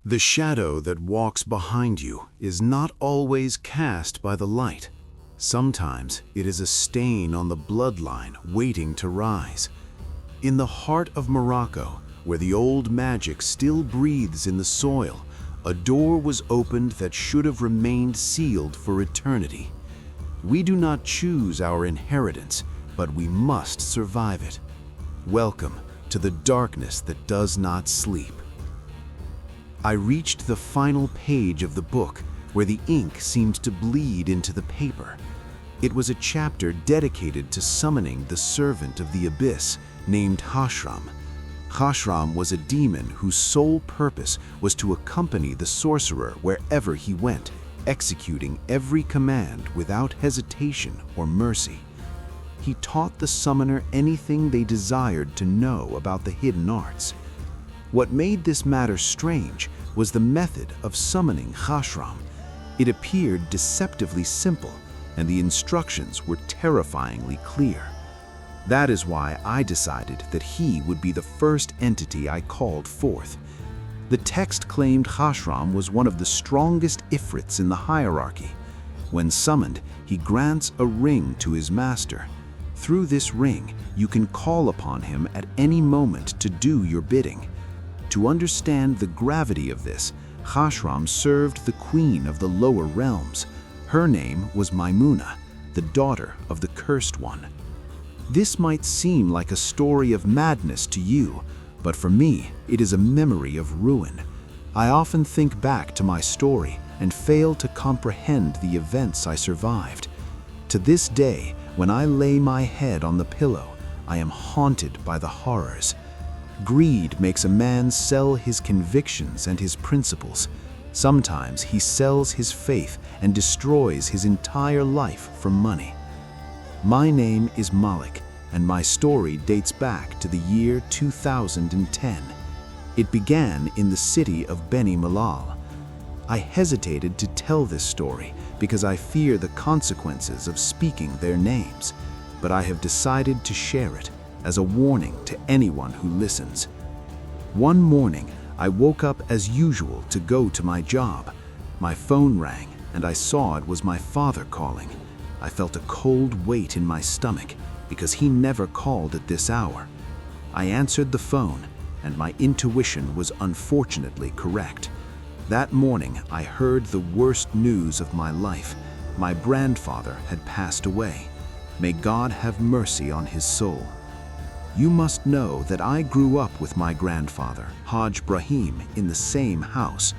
The shadow that walks behind you is not always cast by the light. Sometimes it is a stain on the bloodline waiting to rise. In the heart of Morocco, where the old magic still breathes in the soil, a door was opened that should have remained sealed for eternity. We do not choose our inheritance, but we must survive it. Welcome to the darkness that does not sleep. I reached the final page of the book, where the ink seemed to bleed into the paper. It was a chapter dedicated to summoning the servant of the abyss named Khashram. Khashram was a demon whose sole purpose was to accompany the sorcerer wherever he went, executing every command without hesitation or mercy. He taught the summoner anything they desired to know about the hidden arts. What made this matter strange was the method of summoning Khashram. It appeared deceptively simple, and the instructions were terrifyingly clear. That is why I decided that he would be the first entity I called forth. The text claimed Khashram was one of the strongest ifrits in the hierarchy. When summoned, he grants a ring to his master. Through this ring, you can call upon him at any moment to do your bidding. To understand the gravity of this, Khashram served the queen of the lower realms. Her name was Maimuna, the daughter of the Cursed One. This might seem like a story of madness to you, but for me, it is a memory of ruin. I often think back to my story and fail to comprehend the events I survived. To this day, when I lay my head on the pillow, I am haunted by the horrors. Greed makes a man sell his convictions and his principles. Sometimes he sells his faith and destroys his entire life for money. My name is Malik, and my story dates back to the year 2010. It began in the city of Beni Malal. I hesitated to tell this story because I fear the consequences of speaking their names, but I have decided to share it as a warning to anyone who listens. One morning, I woke up as usual to go to my job. My phone rang, and I saw it was my father calling. I felt a cold weight in my stomach because he never called at this hour. I answered the phone, and my intuition was unfortunately correct. That morning, I heard the worst news of my life. My grandfather had passed away. May God have mercy on his soul. You must know that I grew up with my grandfather, Hajj Brahim, in the same house.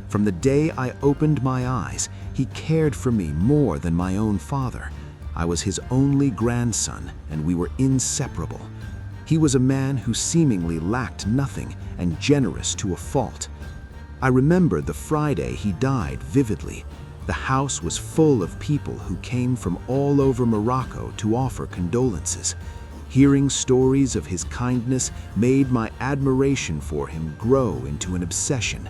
From the day I opened my eyes, he cared for me more than my own father. I was his only grandson, and we were inseparable. He was a man who seemingly lacked nothing and generous to a fault. I remember the Friday he died vividly. The house was full of people who came from all over Morocco to offer condolences. Hearing stories of his kindness made my admiration for him grow into an obsession.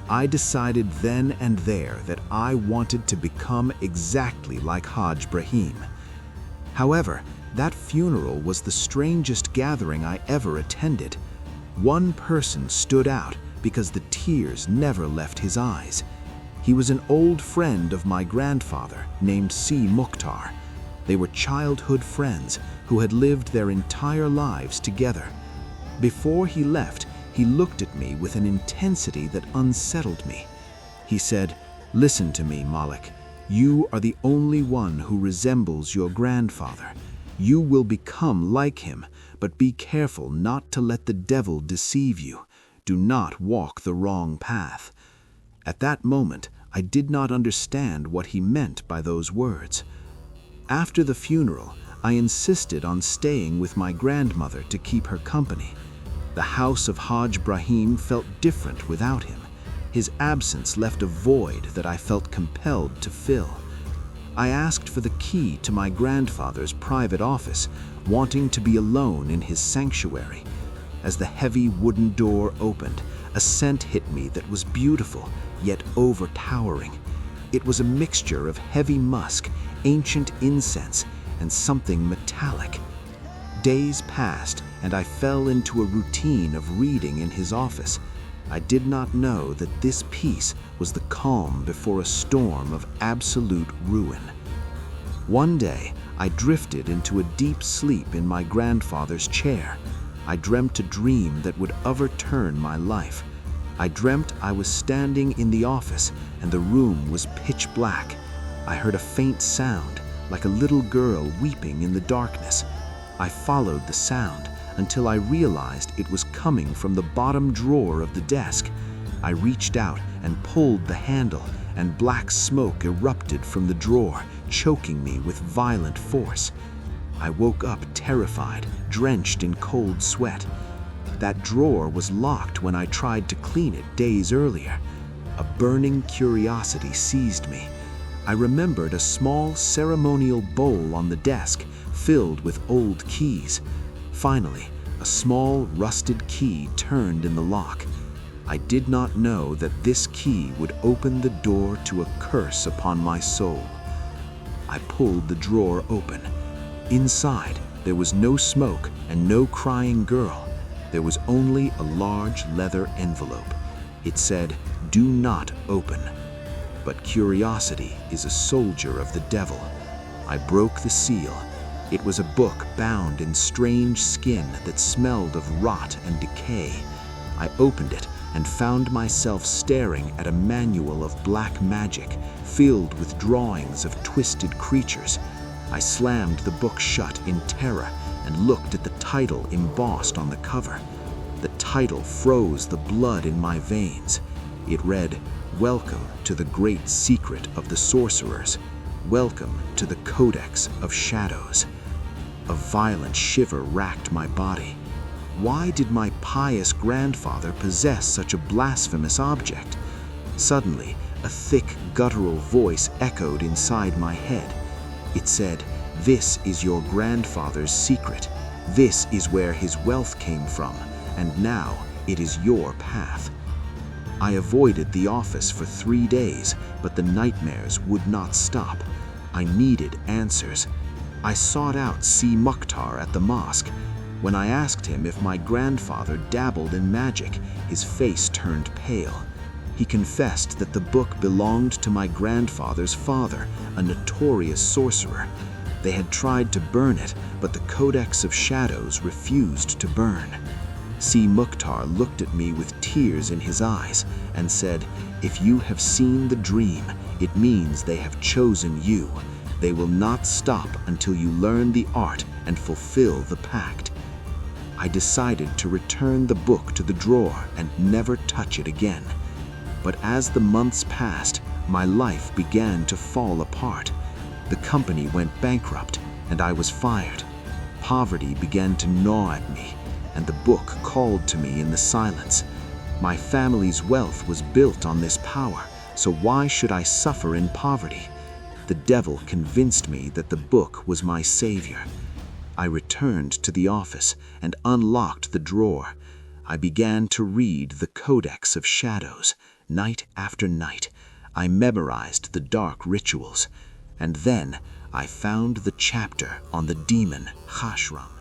I decided then and there that I wanted to become exactly like Hajj Brahim. However, that funeral was the strangest gathering I ever attended. One person stood out because the tears never left his eyes. He was an old friend of my grandfather named Si Mukhtar. They were childhood friends who had lived their entire lives together. Before he left, he looked at me with an intensity that unsettled me. He said, "Listen to me, Malik. You are the only one who resembles your grandfather. You will become like him, but be careful not to let the devil deceive you. Do not walk the wrong path." At that moment, I did not understand what he meant by those words. After the funeral, I insisted on staying with my grandmother to keep her company. The house of Hajj Brahim felt different without him. His absence left a void that I felt compelled to fill. I asked for the key to my grandfather's private office, wanting to be alone in his sanctuary. As the heavy wooden door opened, a scent hit me that was beautiful, yet overtowering. It was a mixture of heavy musk, ancient incense, and something metallic. Days passed, and I fell into a routine of reading in his office. I did not know that this peace was the calm before a storm of absolute ruin. One day, I drifted into a deep sleep in my grandfather's chair. I dreamt a dream that would overturn my life. I dreamt I was standing in the office and the room was pitch black. I heard a faint sound, like a little girl weeping in the darkness. I followed the sound until I realized it was coming from the bottom drawer of the desk. I reached out and pulled the handle, and black smoke erupted from the drawer, choking me with violent force. I woke up terrified, drenched in cold sweat. That drawer was locked when I tried to clean it days earlier. A burning curiosity seized me. I remembered a small ceremonial bowl on the desk filled with old keys. Finally, a small rusted key turned in the lock. I did not know that this key would open the door to a curse upon my soul. I pulled the drawer open. Inside, there was no smoke and no crying girl. There was only a large leather envelope. It said, "Do not open." But curiosity is a soldier of the devil. I broke the seal. It was a book bound in strange skin that smelled of rot and decay. I opened it and found myself staring at a manual of black magic filled with drawings of twisted creatures. I slammed the book shut in terror and looked at the title embossed on the cover. The title froze the blood in my veins. It read, "Welcome to the great secret of the sorcerers. Welcome to the Codex of Shadows." A violent shiver racked my body. Why did my pious grandfather possess such a blasphemous object? Suddenly, a thick, guttural voice echoed inside my head. It said, "This is your grandfather's secret. This is where his wealth came from, and now it is your path." I avoided the office for 3 days, but the nightmares would not stop. I needed answers. I sought out Si Mukhtar at the mosque. When I asked him if my grandfather dabbled in magic, his face turned pale. He confessed that the book belonged to my grandfather's father, a notorious sorcerer. They had tried to burn it, but the Codex of Shadows refused to burn. Si Mukhtar looked at me with tears in his eyes and said, "If you have seen the dream, it means they have chosen you. They will not stop until you learn the art and fulfill the pact." I decided to return the book to the drawer and never touch it again. But as the months passed, my life began to fall apart. The company went bankrupt, and I was fired. Poverty began to gnaw at me, and the book called to me in the silence. My family's wealth was built on this power, so why should I suffer in poverty? The devil convinced me that the book was my savior. I returned to the office and unlocked the drawer. I began to read the Codex of Shadows. Night after night, I memorized the dark rituals. And then I found the chapter on the demon Khashram.